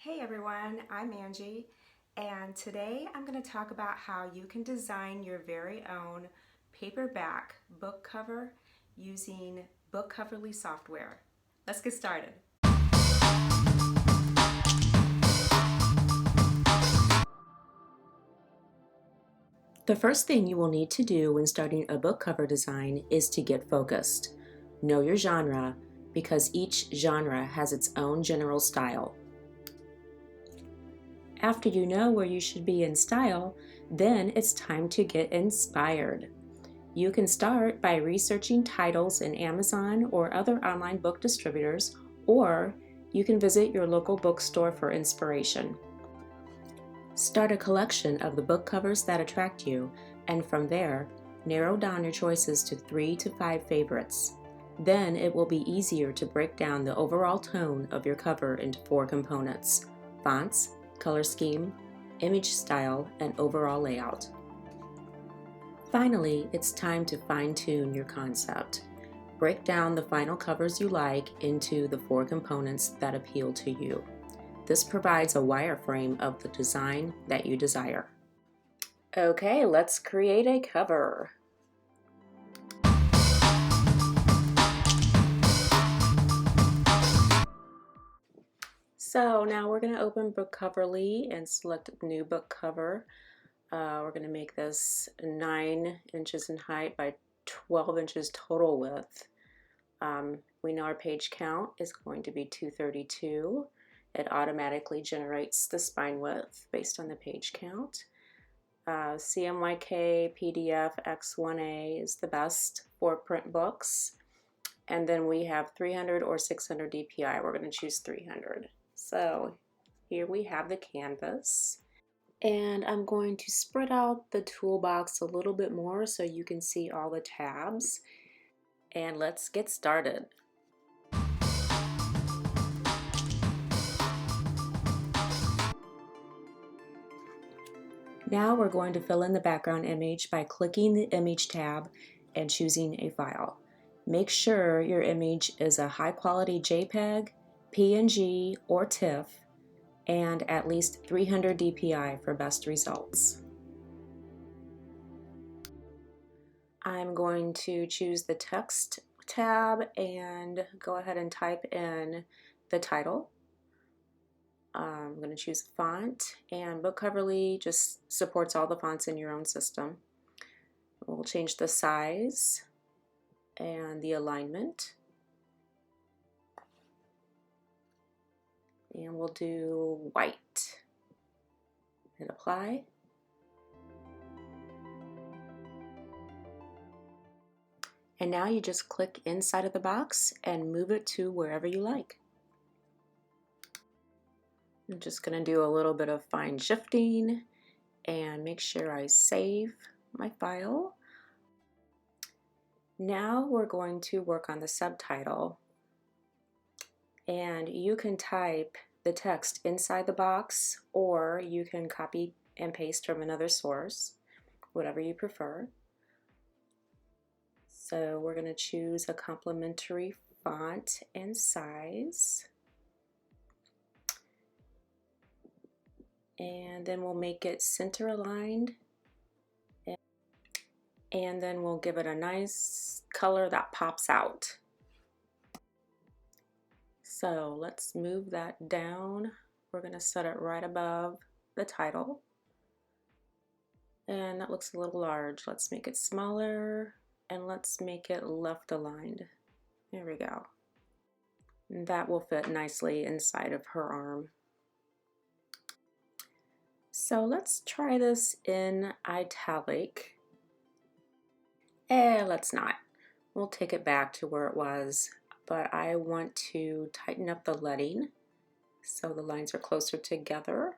Hey everyone, I'm Angie, and today I'm going to talk about how you can design your very own paperback book cover using BookCoverly software. Let's get started. The first thing you will need to do when starting a book cover design is to get focused. Know your genre because each genre has its own general style. After you know where you should be in style, then it's time to get inspired. You can start by researching titles in Amazon or other online book distributors, or you can visit your local bookstore for inspiration. Start a collection of the book covers that attract you, and from there, narrow down your choices to 3 to 5 favorites. Then it will be easier to break down the overall tone of your cover into 4 components: fonts, color scheme, image style, and overall layout. Finally, it's time to fine-tune your concept. Break down the final covers you like into the 4 components that appeal to you. This provides a wireframe of the design that you desire. Okay, let's create a cover. So now we're going to open BookCoverly and select new book cover. We're going to make this 9 inches in height by 12 inches total width. We know our page count is going to be 232. It automatically generates the spine width based on the page count. CMYK, PDF, X1A is the best for print books. And then we have 300 or 600 DPI. We're going to choose 300. So here we have the canvas. And I'm going to spread out the toolbox a little bit more so you can see all the tabs. And let's get started. Now we're going to fill in the background image by clicking the Image tab and choosing a file. Make sure your image is a high-quality JPEG, PNG, or TIFF, and at least 300 DPI for best results. I'm going to choose the Text tab and go ahead and type in the title. I'm going to choose font, and BookCoverly just supports all the fonts in your own system. We'll change the size and the alignment. And we'll do white. Hit apply. And now you just click inside of the box and move it to wherever you like. I'm just going to do a little bit of fine shifting and make sure I save my file. Now we're going to work on the subtitle, and you can type the text inside the box, or you can copy and paste from another source, whatever you prefer. So we're going to choose a complementary font and size. And then we'll make it center aligned, and then we'll give it a nice color that pops out. So let's move that down. We're going to set it right above the title, and that looks a little large. Let's make it smaller, and let's make it left aligned. There we go. And that will fit nicely inside of her arm. So let's try this in italic. Let's not. We'll take it back to where it was, but I want to tighten up the leading so the lines are closer together.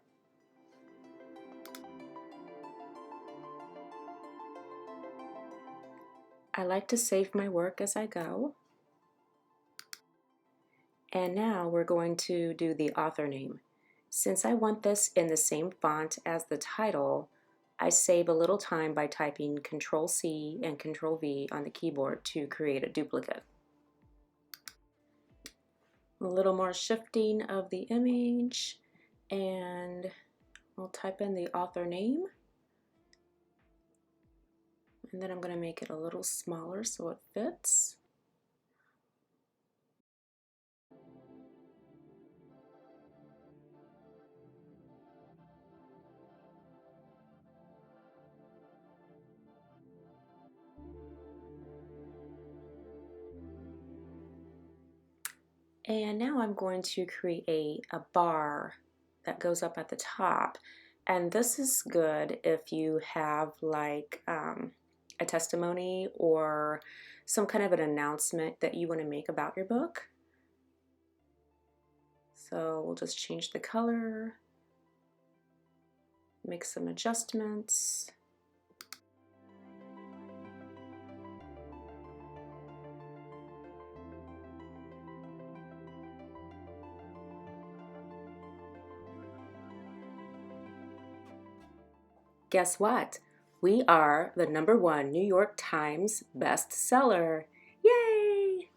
I like to save my work as I go. And now we're going to do the author name. Since I want this in the same font as the title, I save a little time by typing Control-C and Control-V on the keyboard to create a duplicate. A little more shifting of the image, And I'll type in the author name, and then I'm going to make it a little smaller so it fits. And now I'm going to create a bar that goes up at the top. And this is good if you have like a testimony or some kind of an announcement that you want to make about your book. So we'll just change the color, make some adjustments. Guess what? We are the #1 New York Times bestseller. Yay!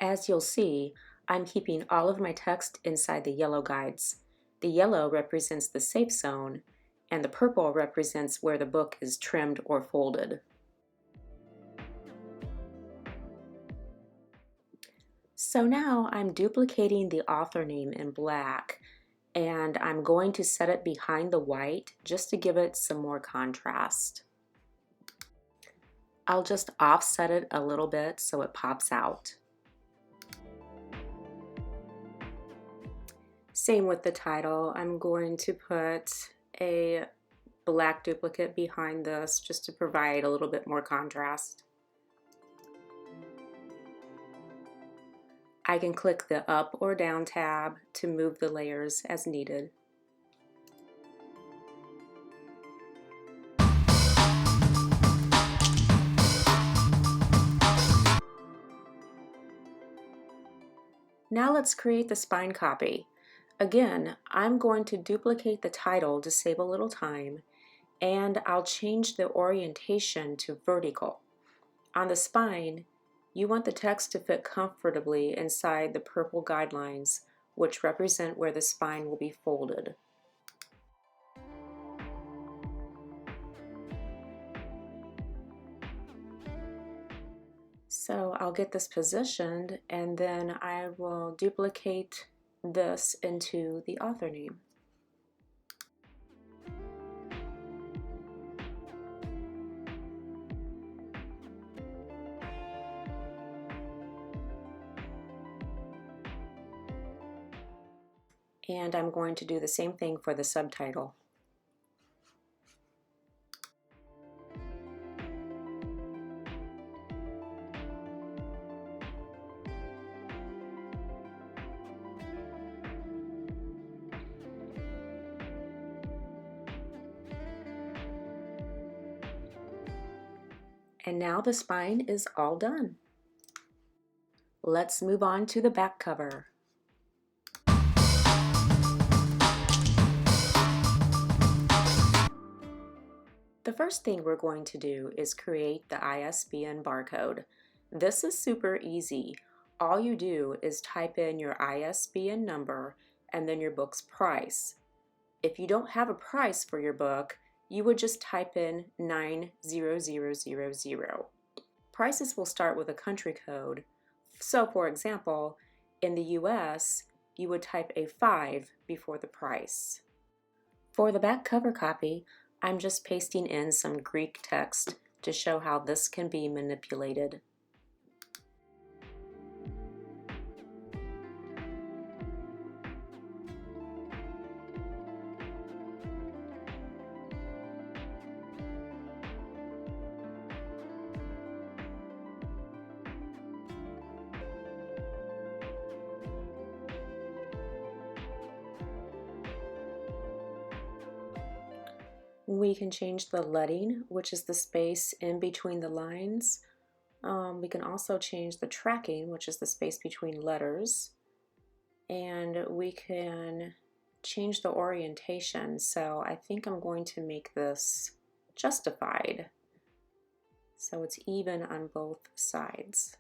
As you'll see, I'm keeping all of my text inside the yellow guides. The yellow represents the safe zone, and the purple represents where the book is trimmed or folded. So now I'm duplicating the author name in black, and I'm going to set it behind the white just to give it some more contrast. I'll just offset it a little bit so it pops out. Same with the title. I'm going to put a black duplicate behind this just to provide a little bit more contrast. I can click the up or down tab to move the layers as needed. Now let's create the spine copy. Again, I'm going to duplicate the title to save a little time, and I'll change the orientation to vertical. On the spine, you want the text to fit comfortably inside the purple guidelines, which represent where the spine will be folded. So I'll get this positioned, and then I will duplicate this into the author name. And I'm going to do the same thing for the subtitle. And now the spine is all done. Let's move on to the back cover. The first thing we're going to do is create the ISBN barcode. This is super easy. All you do is type in your ISBN number and then your book's price. If you don't have a price for your book, you would just type in 90000. Prices will start with a country code. So for example, in the US, you would type a 5 before the price. For the back cover copy, I'm just pasting in some Greek text to show how this can be manipulated. We can change the leading, which is the space in between the lines. We can also change the tracking, which is the space between letters. And we can change the orientation, so I think I'm going to make this justified so it's even on both sides.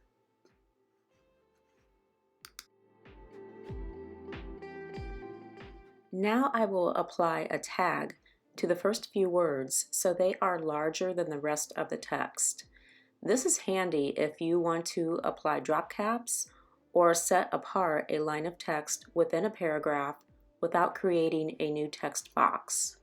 Now I will apply a tag to the first few words so they are larger than the rest of the text. This is handy if you want to apply drop caps or set apart a line of text within a paragraph without creating a new text box.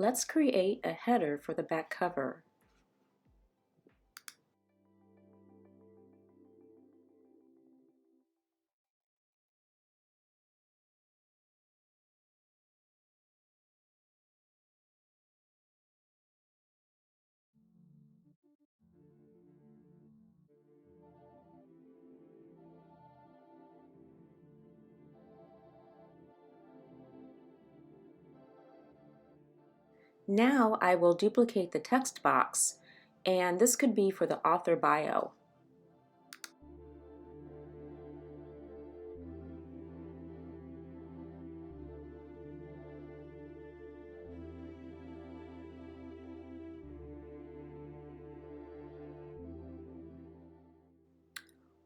Let's create a header for the back cover. Now I will duplicate the text box, and this could be for the author bio.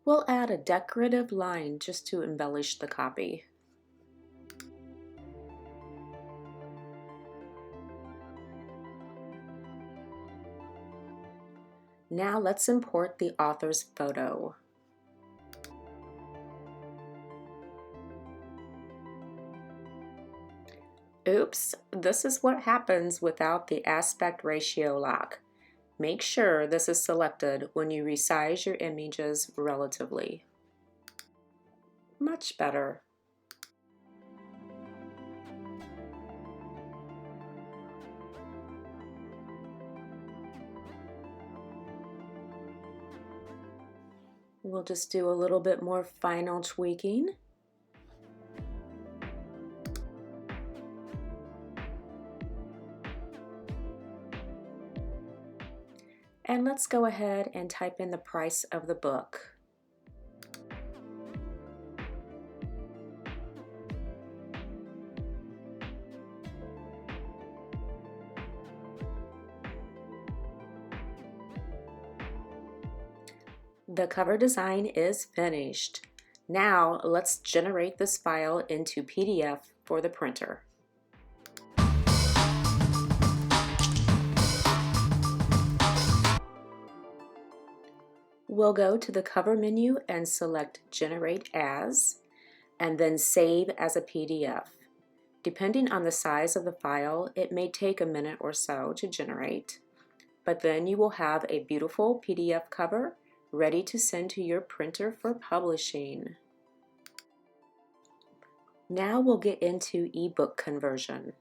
We'll add a decorative line just to embellish the copy. Now let's import the author's photo. Oops, this is what happens without the aspect ratio lock. Make sure this is selected when you resize your images relatively. Much better. We'll just do a little bit more final tweaking. And let's go ahead and type in the price of the book. The cover design is finished. Now let's generate this file into PDF for the printer. We'll go to the cover menu and select Generate As, and then Save as a PDF. Depending on the size of the file, it may take a minute or so to generate, but then you will have a beautiful PDF cover ready to send to your printer for publishing. Now we'll get into ebook conversion.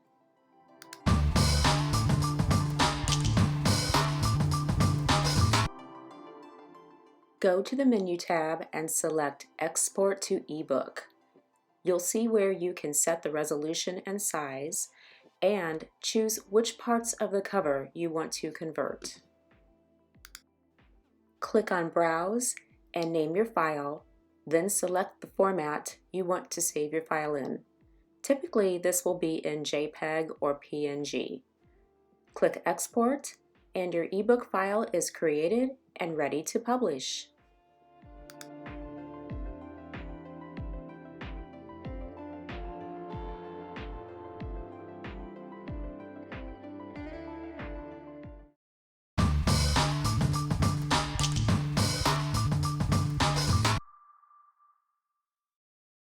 Go to the menu tab and select Export to eBook. You'll see where you can set the resolution and size and choose which parts of the cover you want to convert. Click on Browse and name your file, then select the format you want to save your file in. Typically, this will be in JPEG or PNG. Click Export, and your ebook file is created and ready to publish.